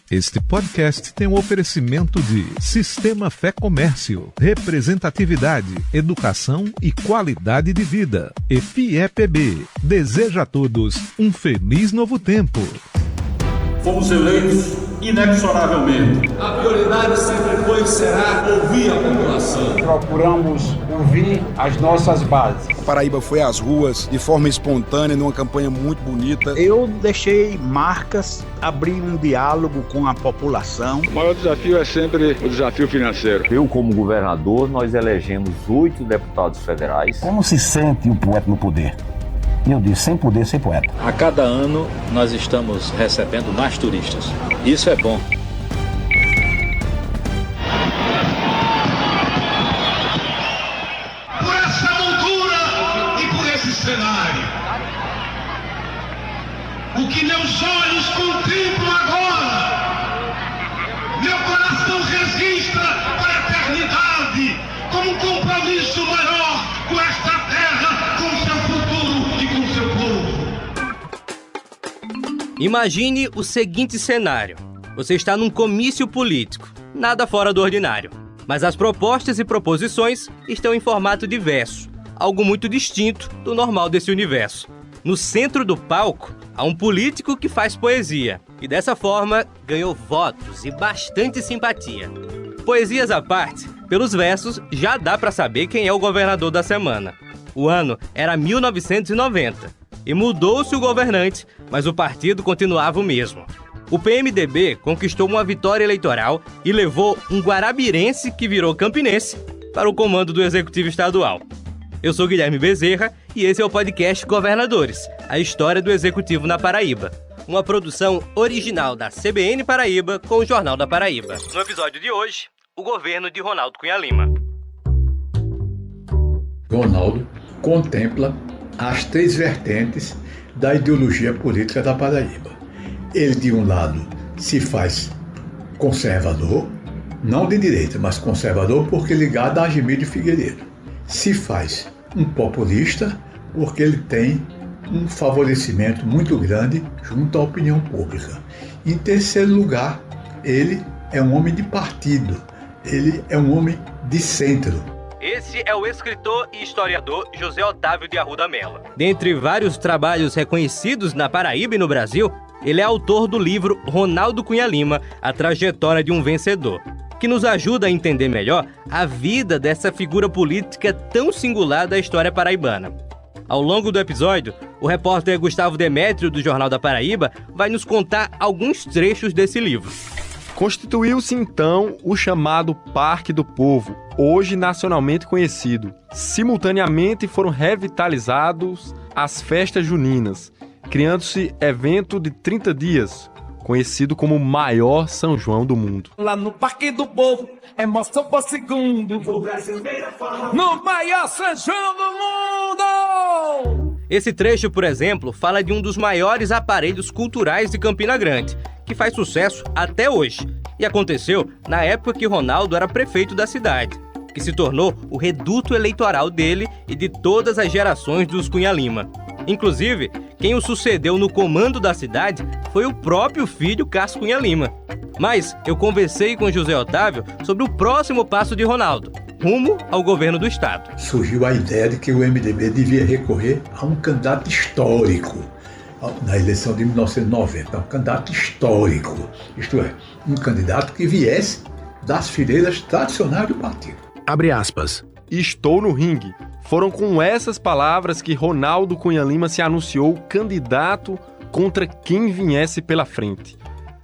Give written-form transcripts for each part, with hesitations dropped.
Este podcast tem um oferecimento de Sistema Fé Comércio, representatividade, educação e qualidade de vida. E FIEPB deseja a todos um feliz novo tempo. Fomos eleitos inexoravelmente. A prioridade sempre foi e será ouvir a população. Procuramos ouvir as nossas bases. A Paraíba foi às ruas de forma espontânea, numa campanha muito bonita. Eu deixei marcas, abri um diálogo com a população. O maior desafio é sempre o desafio financeiro. Eu, como governador, nós elegemos 8 deputados federais. Como se sente o poeta no poder? Eu disse, sem poder, sem poeta. A cada ano, nós estamos recebendo mais turistas. Isso é bom. Por essa moldura e por esse cenário, o que meus olhos contemplam agora, meu coração registra para a eternidade como um compromisso maior com esta terra, com seu futuro e com seu povo. Imagine o seguinte cenário. Você está num comício político, nada fora do ordinário. Mas as propostas e proposições estão em formato de verso, algo muito distinto do normal desse universo. No centro do palco, há um político que faz poesia e dessa forma ganhou votos e bastante simpatia. Poesias à parte, pelos versos já dá para saber quem é o governador da semana. O ano era 1990 e mudou-se o governante, mas o partido continuava o mesmo. O PMDB conquistou uma vitória eleitoral e levou um guarabirense que virou campinense para o comando do Executivo Estadual. Eu sou Guilherme Bezerra e esse é o podcast Governadores, a história do Executivo na Paraíba. Uma produção original da CBN Paraíba com o Jornal da Paraíba. No episódio de hoje, o governo de Ronaldo Cunha Lima. Ronaldo contempla as 3 vertentes da ideologia política da Paraíba. Ele, de um lado, se faz conservador, não de direita, mas conservador porque ligado a Argemídio Figueiredo. Se faz um populista porque ele tem um favorecimento muito grande junto à opinião pública. Em terceiro lugar, ele é um homem de partido, ele é um homem de centro. Esse é o escritor e historiador José Otávio de Arruda Mello. Dentre vários trabalhos reconhecidos na Paraíba e no Brasil, ele é autor do livro Ronaldo Cunha Lima, A Trajetória de um Vencedor, que nos ajuda a entender melhor a vida dessa figura política tão singular da história paraibana. Ao longo do episódio, o repórter Gustavo Demétrio, do Jornal da Paraíba, vai nos contar alguns trechos desse livro. Constituiu-se então o chamado Parque do Povo, hoje nacionalmente conhecido. Simultaneamente foram revitalizados as festas juninas, criando-se evento de 30 dias, conhecido como o maior São João do mundo. Lá no Parque do Povo, emoção por segundo, no maior São João do mundo! Esse trecho, por exemplo, fala de um dos maiores aparelhos culturais de Campina Grande, que faz sucesso até hoje, e aconteceu na época que Ronaldo era prefeito da cidade, que se tornou o reduto eleitoral dele e de todas as gerações dos Cunha Lima. Inclusive, quem o sucedeu no comando da cidade foi o próprio filho Cássio Cunha Lima. Mas eu conversei com José Otávio sobre o próximo passo de Ronaldo, rumo ao governo do estado. Surgiu a ideia de que o MDB devia recorrer a um candidato histórico na eleição de 1990, um candidato histórico, isto é, um candidato que viesse das fileiras tradicionais do partido. Abre aspas. Estou no ringue. Foram com essas palavras que Ronaldo Cunha Lima se anunciou candidato contra quem viesse pela frente.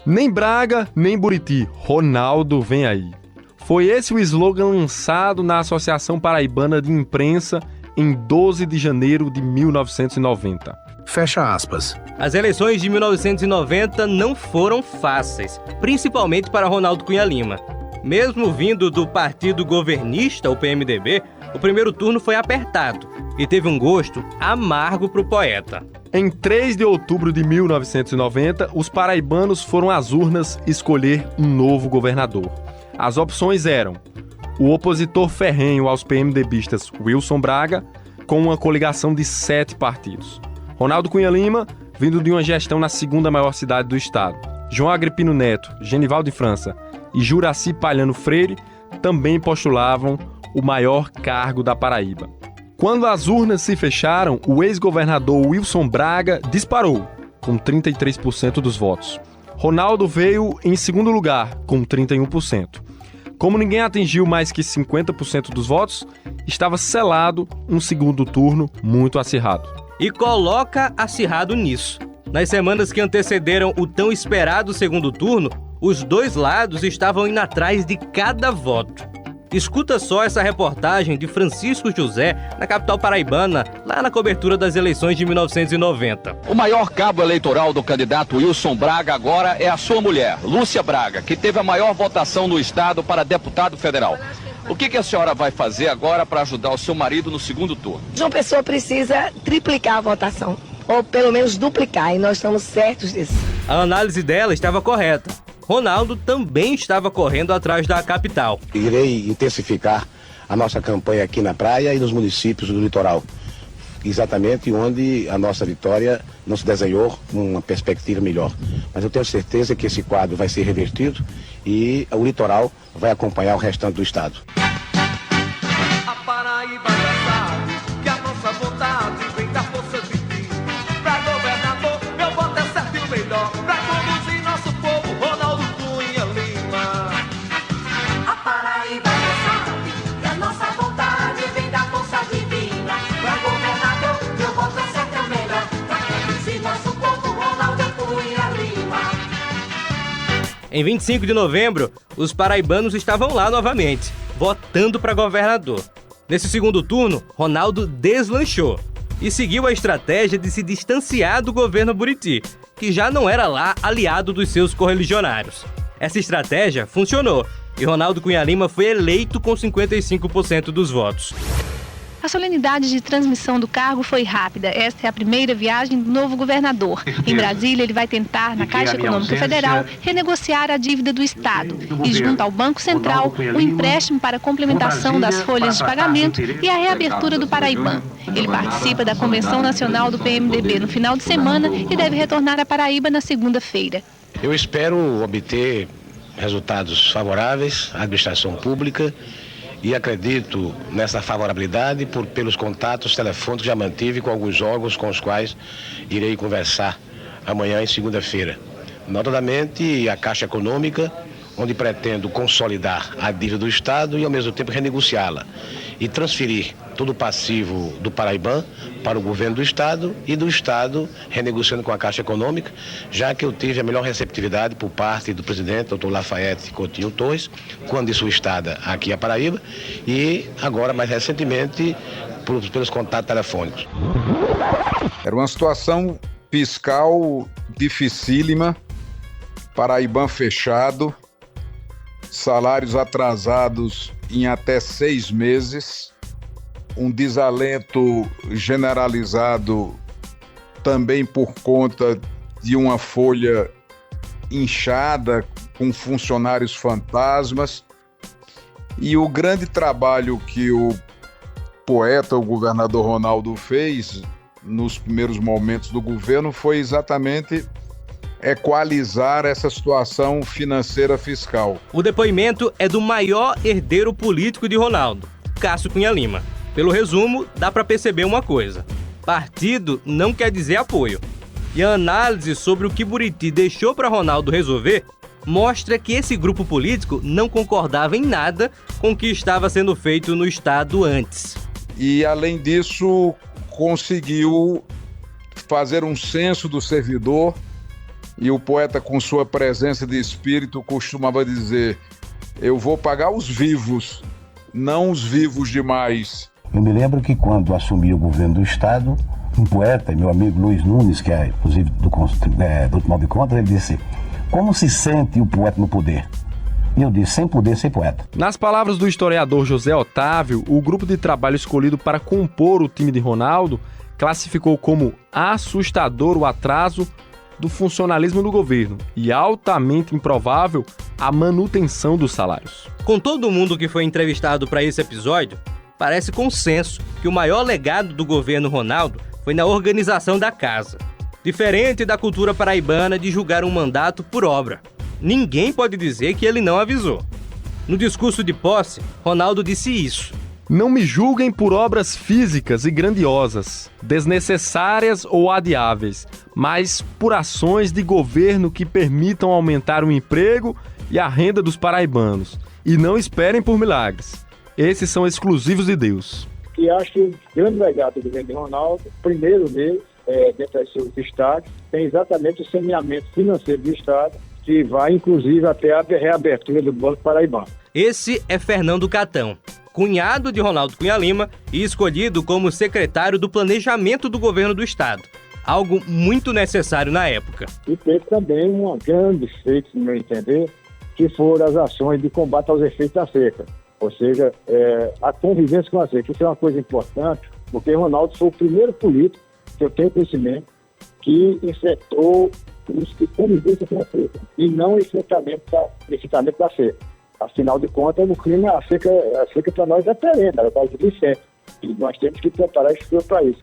Nem Braga, nem Buriti, Ronaldo vem aí. Foi esse o slogan lançado na Associação Paraibana de Imprensa em 12 de janeiro de 1990. Fecha aspas. As eleições de 1990 não foram fáceis, principalmente para Ronaldo Cunha Lima. Mesmo vindo do partido governista, o PMDB, o primeiro turno foi apertado e teve um gosto amargo para o poeta. Em 3 de outubro de 1990, os paraibanos foram às urnas escolher um novo governador. As opções eram o opositor ferrenho aos PMDBistas Wilson Braga, com uma coligação de 7 partidos. Ronaldo Cunha Lima, vindo de uma gestão na segunda maior cidade do estado, João Agripino Neto, Genivaldo de França e Juraci Palhano Freire também postulavam o maior cargo da Paraíba. Quando as urnas se fecharam, o ex-governador Wilson Braga disparou, com 33% dos votos. Ronaldo veio em segundo lugar, com 31%. Como ninguém atingiu mais que 50% dos votos, estava selado um segundo turno muito acirrado. E coloca acirrado nisso. Nas semanas que antecederam o tão esperado segundo turno, os dois lados estavam indo atrás de cada voto. Escuta só essa reportagem de Francisco José, na capital paraibana, lá na cobertura das eleições de 1990. O maior cabo eleitoral do candidato Wilson Braga agora é a sua mulher, Lúcia Braga, que teve a maior votação no estado para deputado federal. O que a senhora vai fazer agora para ajudar o seu marido no segundo turno? João Pessoa precisa triplicar a votação, ou pelo menos duplicar, e nós estamos certos disso. A análise dela estava correta. Ronaldo também estava correndo atrás da capital. Irei intensificar a nossa campanha aqui na praia e nos municípios do litoral, exatamente onde a nossa vitória não se desenhou com uma perspectiva melhor. Mas eu tenho certeza que esse quadro vai ser revertido e o litoral vai acompanhar o restante do estado. A Paraíba já sabe que a nossa vontade vem da força de ti. Pra governador, meu voto é certo e o melhor. Pra conduzir nosso povo, Ronaldo Cunha Lima. A Paraíba já sabe que a nossa vontade vem da força divina. Pra governador, meu voto é certo e o melhor. Pra conduzir nosso povo, Ronaldo Cunha Lima. Em 25 de novembro, os paraibanos estavam lá novamente, votando para governador. Nesse segundo turno, Ronaldo deslanchou e seguiu a estratégia de se distanciar do governo Buriti, que já não era lá aliado dos seus correligionários. Essa estratégia funcionou e Ronaldo Cunha Lima foi eleito com 55% dos votos. A solenidade de transmissão do cargo foi rápida. Esta é a primeira viagem do novo governador. Em Brasília, ele vai tentar, na Caixa Econômica Federal, renegociar a dívida do Estado e, junto ao Banco Central, o empréstimo para complementação das folhas de pagamento e a reabertura do Paraibã. Ele participa da Convenção Nacional do PMDB no final de semana e deve retornar à Paraíba na segunda-feira. Eu espero obter resultados favoráveis à administração pública e acredito nessa favorabilidade pelos contatos telefônicos que já mantive com alguns órgãos com os quais irei conversar amanhã, em segunda-feira. Notadamente a Caixa Econômica, onde pretendo consolidar a dívida do Estado e ao mesmo tempo renegociá-la e transferir todo o passivo do Paraibã para o governo do Estado e do Estado renegociando com a Caixa Econômica, já que eu tive a melhor receptividade por parte do presidente, Dr. Lafayette Coutinho Torres, quando de sua estada aqui a Paraíba e agora, mais recentemente, pelos contatos telefônicos. Era uma situação fiscal dificílima, Paraibã fechado, salários atrasados em até 6 meses, um desalento generalizado também por conta de uma folha inchada com funcionários fantasmas. E o grande trabalho que o poeta, o governador Ronaldo, fez nos primeiros momentos do governo foi exatamente equalizar essa situação financeira fiscal. O depoimento é do maior herdeiro político de Ronaldo, Cássio Cunha Lima. Pelo resumo, dá para perceber uma coisa: partido não quer dizer apoio. E a análise sobre o que Buriti deixou para Ronaldo resolver mostra que esse grupo político não concordava em nada com o que estava sendo feito no Estado antes. E, além disso, conseguiu fazer um censo do servidor. E o poeta, com sua presença de espírito, costumava dizer: eu vou pagar os vivos, não os vivos demais. Eu me lembro que quando assumi o governo do Estado, um poeta, meu amigo Luiz Nunes, que é inclusive do Tribunal de Contas, ele disse: como se sente o poeta no poder? E eu disse: sem poder, sem poeta. Nas palavras do historiador José Otávio, o grupo de trabalho escolhido para compor o time de Ronaldo classificou como assustador o atraso do funcionalismo do governo e altamente improvável a manutenção dos salários. Com todo mundo que foi entrevistado para esse episódio, parece consenso que o maior legado do governo Ronaldo foi na organização da casa. Diferente da cultura paraibana de julgar um mandato por obra. Ninguém pode dizer que ele não avisou. No discurso de posse, Ronaldo disse isso. Não me julguem por obras físicas e grandiosas, desnecessárias ou adiáveis, mas por ações de governo que permitam aumentar o emprego e a renda dos paraibanos. E não esperem por milagres. Esses são exclusivos de Deus. E acho que o grande legado do governo de Ronaldo, primeiro dele, dentro dos seus destaques, tem exatamente o saneamento financeiro do Estado, que vai, inclusive, até a reabertura do Banco Paraibano. Esse é Fernando Catão, cunhado de Ronaldo Cunha Lima e escolhido como secretário do Planejamento do Governo do Estado. Algo muito necessário na época. E teve também um grande feito, no meu entender, que foram as ações de combate aos efeitos da seca. Ou seja, a convivência com a seca. Isso é uma coisa importante, porque Ronaldo foi o primeiro político, que eu tenho conhecimento, que enfrentou os que convivência com a seca, e não enfrentamento da seca. Afinal de contas, no clima, a seca para nós é perene, ela vai vir sempre. E nós temos que preparar esse para isso.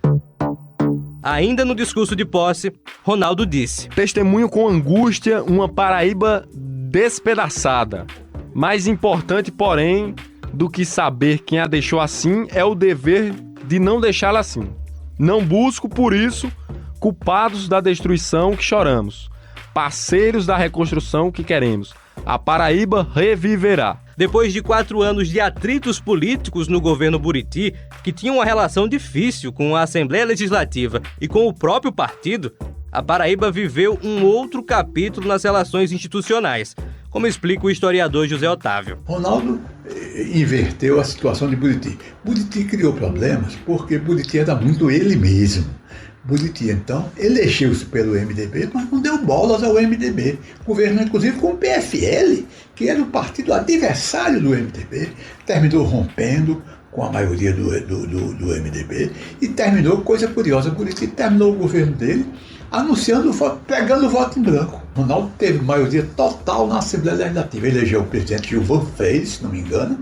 Ainda no discurso de posse, Ronaldo disse: testemunho com angústia uma Paraíba despedaçada. Mais importante, porém, do que saber quem a deixou assim é o dever de não deixá-la assim. Não busco, por isso, culpados da destruição que choramos, parceiros da reconstrução que queremos. A Paraíba reviverá. Depois de 4 anos de atritos políticos no governo Buriti, que tinha uma relação difícil com a Assembleia Legislativa e com o próprio partido, a Paraíba viveu um outro capítulo nas relações institucionais, como explica o historiador José Otávio. Ronaldo inverteu a situação de Buriti. Buriti criou problemas porque Buriti era muito ele mesmo. Buriti, então, elegeu-se pelo MDB, mas não deu bolas ao MDB. Governou, inclusive, com o PFL, que era o partido adversário do MDB, terminou rompendo com a maioria do MDB e terminou, coisa curiosa, Buriti terminou o governo dele anunciando, pegando o voto em branco. Ronaldo teve maioria total na Assembleia Legislativa. Elegeu o presidente Gilvan Freire, se não me engano,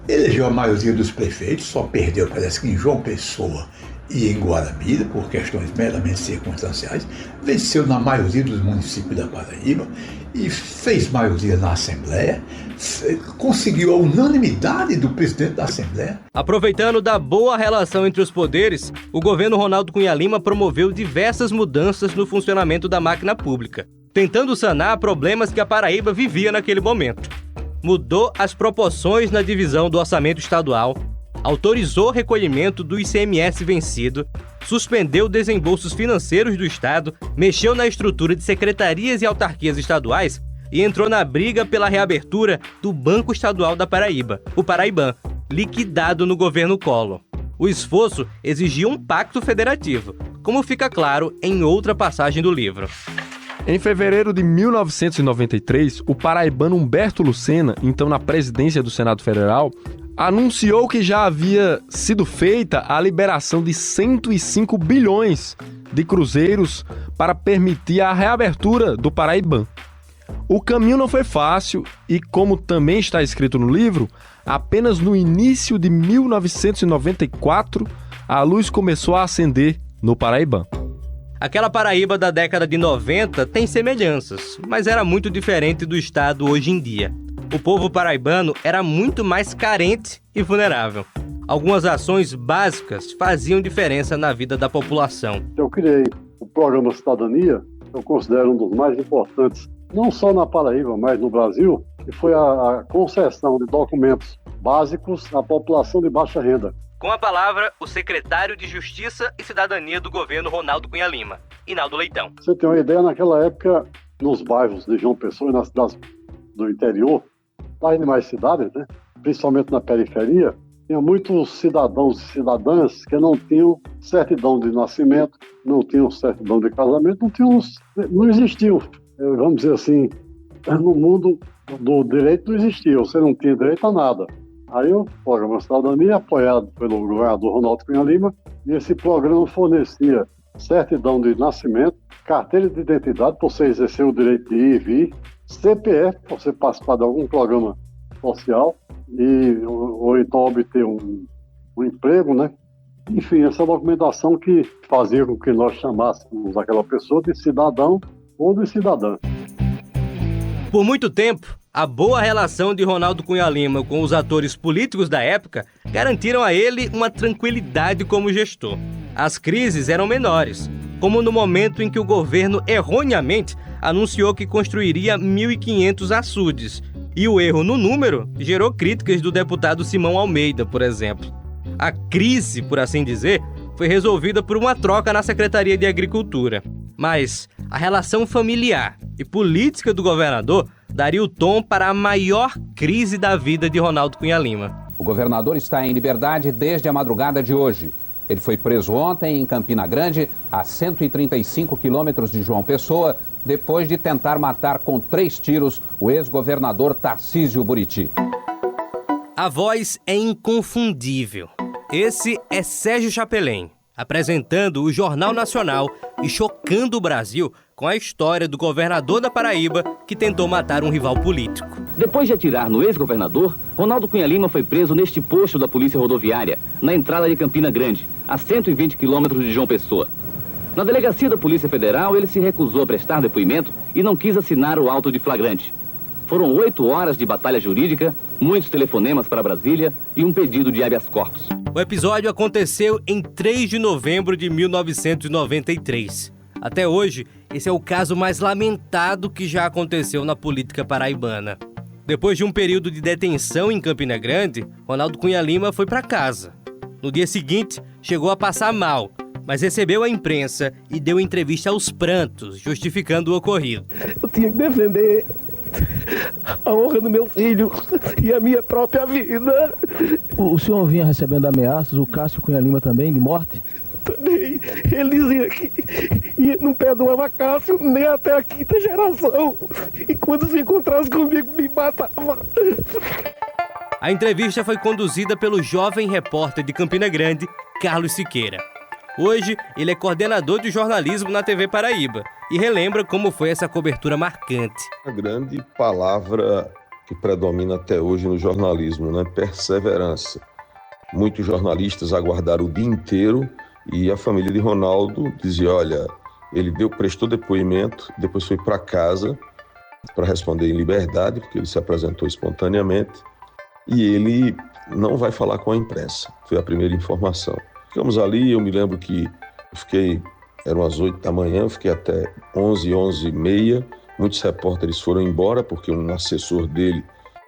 elegeu a maioria dos prefeitos, só perdeu, parece que em João Pessoa e em Guarabira, por questões meramente circunstanciais, venceu na maioria dos municípios da Paraíba e fez maioria na Assembleia, conseguiu a unanimidade do presidente da Assembleia. Aproveitando da boa relação entre os poderes, o governo Ronaldo Cunha Lima promoveu diversas mudanças no funcionamento da máquina pública, tentando sanar problemas que a Paraíba vivia naquele momento. Mudou as proporções na divisão do orçamento estadual, autorizou o recolhimento do ICMS vencido, suspendeu desembolsos financeiros do Estado, mexeu na estrutura de secretarias e autarquias estaduais e entrou na briga pela reabertura do Banco Estadual da Paraíba, o Paraiban, liquidado no governo Collor. O esforço exigia um pacto federativo, como fica claro em outra passagem do livro. Em fevereiro de 1993, o paraibano Humberto Lucena, então na presidência do Senado Federal, anunciou que já havia sido feita a liberação de 105 bilhões de cruzeiros para permitir a reabertura do Paraiban. O caminho não foi fácil e, como também está escrito no livro, apenas no início de 1994 a luz começou a acender no Paraiban. Aquela Paraíba da década de 90 tem semelhanças, mas era muito diferente do estado hoje em dia. O povo paraibano era muito mais carente e vulnerável. Algumas ações básicas faziam diferença na vida da população. Eu criei o programa Cidadania, eu considero um dos mais importantes, não só na Paraíba, mas no Brasil, que foi a concessão de documentos básicos à população de baixa renda. Com a palavra, o secretário de Justiça e Cidadania do governo Ronaldo Cunha Lima, Inaldo Leitão. Você tem uma ideia, naquela época, nos bairros de João Pessoa e nas cidades do interior, das demais cidades, né, principalmente na periferia, tinha muitos cidadãos e cidadãs que não tinham certidão de nascimento, não tinham certidão de casamento, não existiam. Vamos dizer assim, no mundo do direito não existia, você não tinha direito a nada. Aí o programa Cidadania, apoiado pelo governador Ronaldo Cunha Lima, e esse programa fornecia certidão de nascimento, carteira de identidade para você exercer o direito de ir e vir, CPF para você participar de algum programa social ou então obter um emprego, né? Enfim, essa documentação que fazia com que nós chamássemos aquela pessoa de cidadão ou de cidadã. Por muito tempo, a boa relação de Ronaldo Cunha Lima com os atores políticos da época garantiram a ele uma tranquilidade como gestor. As crises eram menores, como no momento em que o governo erroneamente anunciou que construiria 1.500 açudes. E o erro no número gerou críticas do deputado Simão Almeida, por exemplo. A crise, por assim dizer, foi resolvida por uma troca na Secretaria de Agricultura. Mas a relação familiar e política do governador daria o tom para a maior crise da vida de Ronaldo Cunha Lima. O governador está em liberdade desde a madrugada de hoje. Ele foi preso ontem em Campina Grande, a 135 quilômetros de João Pessoa, depois de tentar matar com 3 tiros o ex-governador Tarcísio Buriti. A voz é inconfundível. Esse é Sérgio Chapelin, apresentando o Jornal Nacional e chocando o Brasil com a história do governador da Paraíba que tentou matar um rival político. Depois de atirar no ex-governador, Ronaldo Cunha Lima foi preso neste posto da Polícia Rodoviária, na entrada de Campina Grande, a 120 quilômetros de João Pessoa. Na delegacia da Polícia Federal, ele se recusou a prestar depoimento e não quis assinar o auto de flagrante. Foram 8 horas de batalha jurídica, muitos telefonemas para Brasília e um pedido de habeas corpus. O episódio aconteceu em 3 de novembro de 1993. Até hoje, esse é o caso mais lamentado que já aconteceu na política paraibana. Depois de um período de detenção em Campina Grande, Ronaldo Cunha Lima foi para casa. No dia seguinte, chegou a passar mal, mas recebeu a imprensa e deu entrevista aos prantos, justificando o ocorrido. Eu tinha que defender a honra do meu filho e a minha própria vida. O senhor vinha recebendo ameaças, o Cássio Cunha Lima também, de morte? Também. Ele dizia que não perdoava Cássio nem até a 5ª geração. E quando se encontrasse comigo, me matava. A entrevista foi conduzida pelo jovem repórter de Campina Grande, Carlos Siqueira. Hoje, ele é coordenador de jornalismo na TV Paraíba e relembra como foi essa cobertura marcante. A grande palavra que predomina até hoje no jornalismo, né? Perseverança. Muitos jornalistas aguardaram o dia inteiro e a família de Ronaldo dizia, olha, ele prestou depoimento, depois foi para casa para responder em liberdade, porque ele se apresentou espontaneamente, e ele não vai falar com a imprensa. Foi a primeira informação. Ficamos ali, eu me lembro que eram as 8 da manhã, eu fiquei até 11, 11h30. Muitos repórteres foram embora porque um assessor dele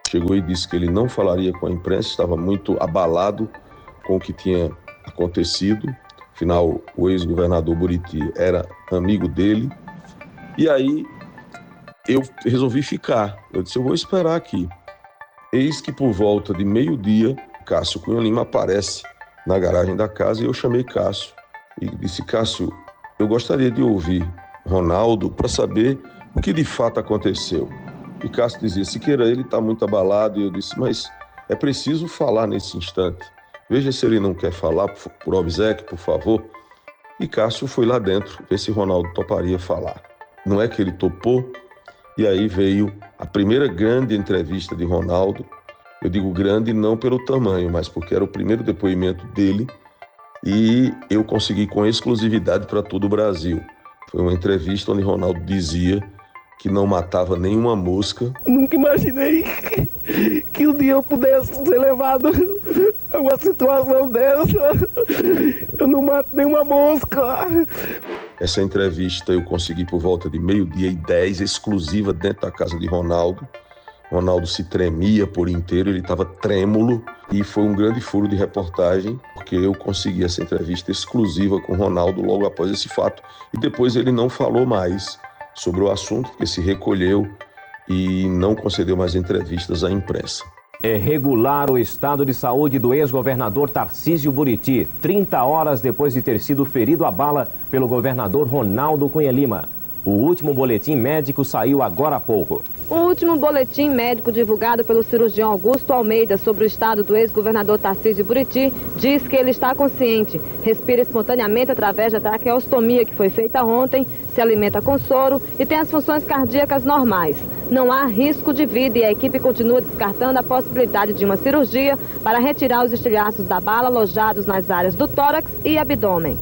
chegou e disse que ele não falaria com a imprensa, estava muito abalado com o que tinha acontecido. Afinal, o ex-governador Buriti era amigo dele. E aí eu resolvi ficar. Eu disse, eu vou esperar aqui. Eis que por volta de meio-dia, Cássio Cunha Lima aparece na garagem da casa e eu chamei Cássio e disse, Cássio, eu gostaria de ouvir Ronaldo para saber o que de fato aconteceu. E Cássio dizia, Siqueira, ele está muito abalado. E eu disse, mas é preciso falar nesse instante. Veja se ele não quer falar, por obséquio, por favor. E Cássio foi lá dentro, ver se Ronaldo toparia falar. Não é que ele topou? E aí veio a primeira grande entrevista de Ronaldo. Eu digo grande não pelo tamanho, mas porque era o primeiro depoimento dele e eu consegui com exclusividade para todo o Brasil. Foi uma entrevista onde Ronaldo dizia que não matava nenhuma mosca. Nunca imaginei que um dia eu pudesse ser levado a uma situação dessa. Eu não mato nenhuma mosca. Essa entrevista eu consegui por volta de 12h10, exclusiva dentro da casa de Ronaldo. Ronaldo se tremia por inteiro, ele estava trêmulo e foi um grande furo de reportagem, porque eu consegui essa entrevista exclusiva com Ronaldo logo após esse fato. E depois ele não falou mais sobre o assunto, porque se recolheu e não concedeu mais entrevistas à imprensa. É regular o estado de saúde do ex-governador Tarcísio Buriti, 30 horas depois de ter sido ferido a bala pelo governador Ronaldo Cunha Lima. O último boletim médico saiu agora há pouco. O último boletim médico divulgado pelo cirurgião Augusto Almeida sobre o estado do ex-governador Tarcísio Buriti diz que ele está consciente, respira espontaneamente através da traqueostomia que foi feita ontem, se alimenta com soro e tem as funções cardíacas normais. não há risco de vida e a equipe continua descartando a possibilidade de uma cirurgia para retirar os estilhaços da bala alojados nas áreas do tórax e abdômen.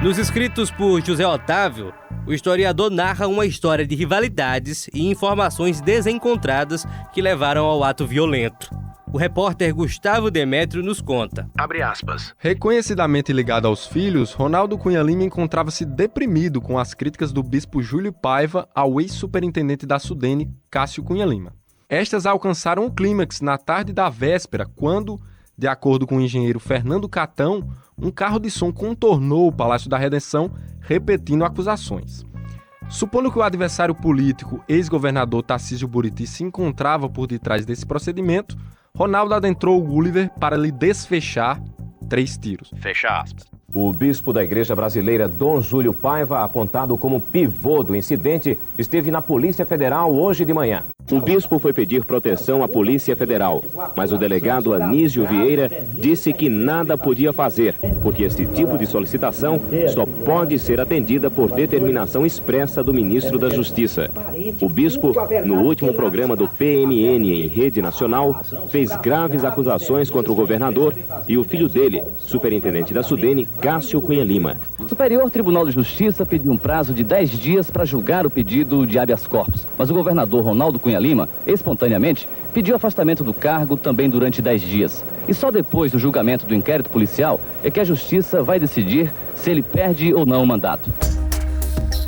Nos escritos por José Otávio, o historiador narra uma história de rivalidades e informações desencontradas que levaram ao ato violento. O repórter Gustavo Demétrio nos conta. Abre aspas. Reconhecidamente ligado aos filhos, Ronaldo Cunha Lima encontrava-se deprimido com as críticas do bispo Júlio Paiva ao ex-superintendente da SUDENE, Cássio Cunha Lima. Estas alcançaram o clímax na tarde da véspera, quando, de acordo com o engenheiro Fernando Catão, um carro de som contornou o Palácio da Redenção, repetindo acusações. Supondo que o adversário político, ex-governador Tarcísio Buriti, se encontrava por detrás desse procedimento, Ronaldo adentrou o Gulliver para lhe desfechar 3 tiros. Fecha aspas. O bispo da Igreja Brasileira, Dom Júlio Paiva, apontado como pivô do incidente, esteve na Polícia Federal hoje de manhã. O bispo foi pedir proteção à Polícia Federal, mas o delegado Anísio Vieira disse que nada podia fazer, porque esse tipo de solicitação só pode ser atendida por determinação expressa do ministro da Justiça. O bispo, no último programa do PMN em rede nacional, fez graves acusações contra o governador e o filho dele, superintendente da SUDENE, Cássio Cunha Lima. O Superior Tribunal de Justiça pediu um prazo de 10 dias para julgar o pedido de habeas corpus, mas o governador Ronaldo Cunha Lima, espontaneamente, pediu afastamento do cargo também durante 10 dias. E só depois do julgamento do inquérito policial é que a Justiça vai decidir se ele perde ou não o mandato.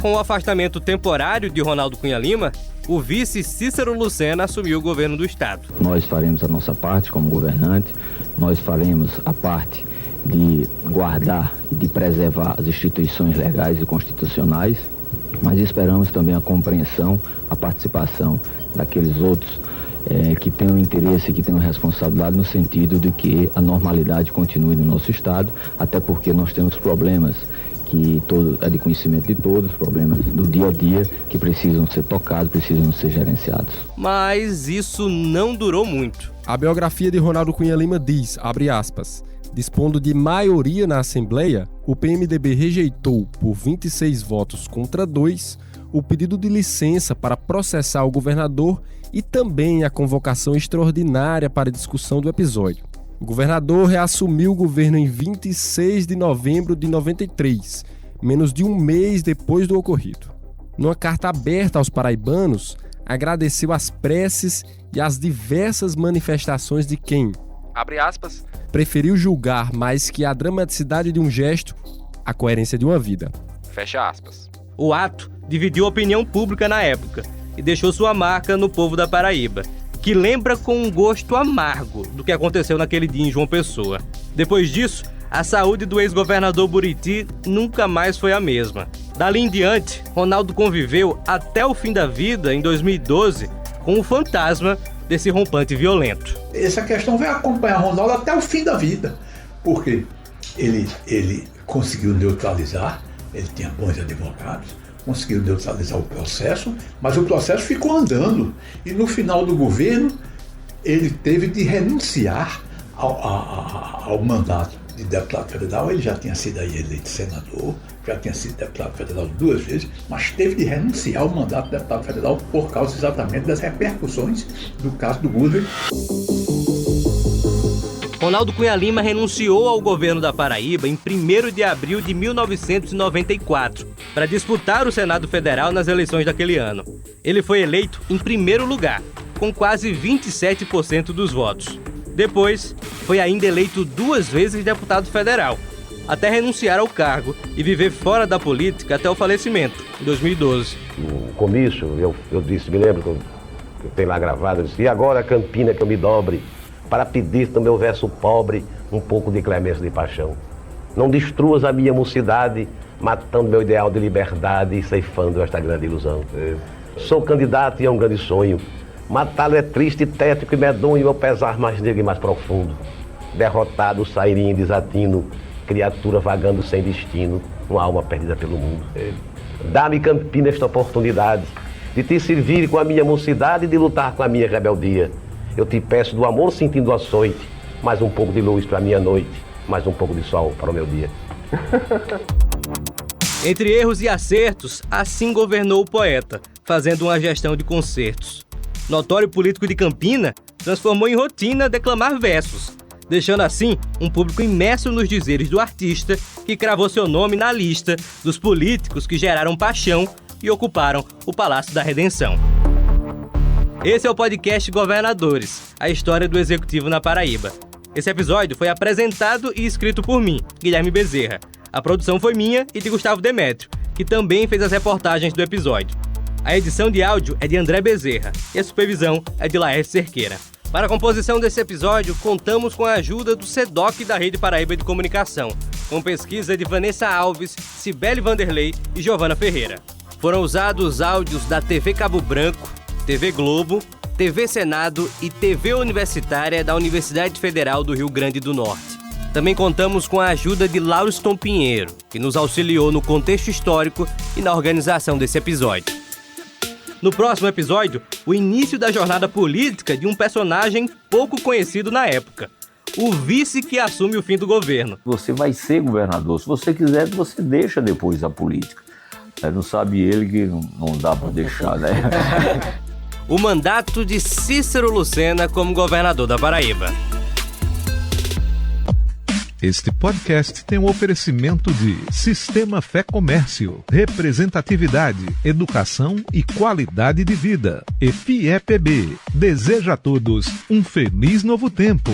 Com o afastamento temporário de Ronaldo Cunha Lima, o vice Cícero Lucena assumiu o governo do estado. Nós faremos a nossa parte como governante, nós faremos a parte de guardar e de preservar as instituições legais e constitucionais, mas esperamos também a compreensão, a participação daqueles outros que tenham interesse, que tenham responsabilidade no sentido de que a normalidade continue no nosso estado, até porque nós temos problemas que é de conhecimento de todos, problemas do dia a dia que precisam ser tocados, precisam ser gerenciados. Mas isso não durou muito. A biografia de Ronaldo Cunha Lima diz, abre aspas, dispondo de maioria na Assembleia, o PMDB rejeitou, por 26 votos contra 2, o pedido de licença para processar o governador e também a convocação extraordinária para discussão do episódio. O governador reassumiu o governo em 26 de novembro de 93, menos de um mês depois do ocorrido. Numa carta aberta aos paraibanos, agradeceu as preces e as diversas manifestações de quem, abre aspas, preferiu julgar mais que a dramaticidade de um gesto, a coerência de uma vida. Fecha aspas. O ato dividiu a opinião pública na época e deixou sua marca no povo da Paraíba, que lembra com um gosto amargo do que aconteceu naquele dia em João Pessoa. Depois disso, a saúde do ex-governador Buriti nunca mais foi a mesma. Dali em diante, Ronaldo conviveu até o fim da vida, em 2012, com o fantasma desse rompante violento. Essa questão vai acompanhar Ronaldo até o fim da vida, porque ele conseguiu neutralizar, ele tinha bons advogados, conseguiu neutralizar o processo, mas o processo ficou andando. E no final do governo, ele teve de renunciar ao mandato de deputado federal. Ele já tinha sido aí eleito senador, já tinha sido deputado federal 2 vezes, mas teve de renunciar ao mandato de deputado federal por causa exatamente das repercussões do caso do Gulliver. Ronaldo Cunha Lima renunciou ao governo da Paraíba em 1º de abril de 1994 para disputar o Senado Federal nas eleições daquele ano. Ele foi eleito em primeiro lugar, com quase 27% dos votos. Depois, foi ainda eleito 2 vezes deputado federal, até renunciar ao cargo e viver fora da política até o falecimento, em 2012. No comício, eu disse, me lembro que eu tenho lá gravado, eu disse, e agora Campina que eu me dobre, para pedir no meu verso pobre um pouco de clemência de paixão. Não destruas a minha mocidade, matando meu ideal de liberdade e ceifando esta grande ilusão. Sou candidato e é um grande sonho. Matá-lo é triste, tétrico e medonho, meu pesar mais negro e mais profundo. Derrotado, sairia em desatino, criatura vagando sem destino, uma alma perdida pelo mundo. Dá-me, Campina, esta oportunidade de te servir com a minha mocidade e de lutar com a minha rebeldia. Eu te peço do amor sentindo o açoite, mais um pouco de luz para a minha noite, mais um pouco de sol para o meu dia. Entre erros e acertos, assim governou o poeta, fazendo uma gestão de concertos. Notório político de Campina, transformou em rotina declamar versos, deixando assim um público imerso nos dizeres do artista que cravou seu nome na lista dos políticos que geraram paixão e ocuparam o Palácio da Redenção. Esse é o podcast Governadores, a história do Executivo na Paraíba. Esse episódio foi apresentado e escrito por mim, Guilherme Bezerra. A produção foi minha e de Gustavo Demétrio, que também fez as reportagens do episódio. A edição de áudio é de André Bezerra e a supervisão é de Laércio Cerqueira. Para a composição desse episódio, contamos com a ajuda do SEDOC da Rede Paraíba de Comunicação, com pesquisa de Vanessa Alves, Cibele Vanderlei e Giovana Ferreira. Foram usados áudios da TV Cabo Branco, TV Globo, TV Senado e TV Universitária da Universidade Federal do Rio Grande do Norte. Também contamos com a ajuda de Lauriston Pinheiro, que nos auxiliou no contexto histórico e na organização desse episódio. No próximo episódio, o início da jornada política de um personagem pouco conhecido na época, o vice que assume o fim do governo. Você vai ser governador, se você quiser, você deixa depois a política. Não sabe ele que não dá para deixar, né? O mandato de Cícero Lucena como governador da Paraíba. Este podcast tem um oferecimento de Sistema Fé Comércio, representatividade, educação e qualidade de vida. EFIEPB deseja a todos um feliz novo tempo.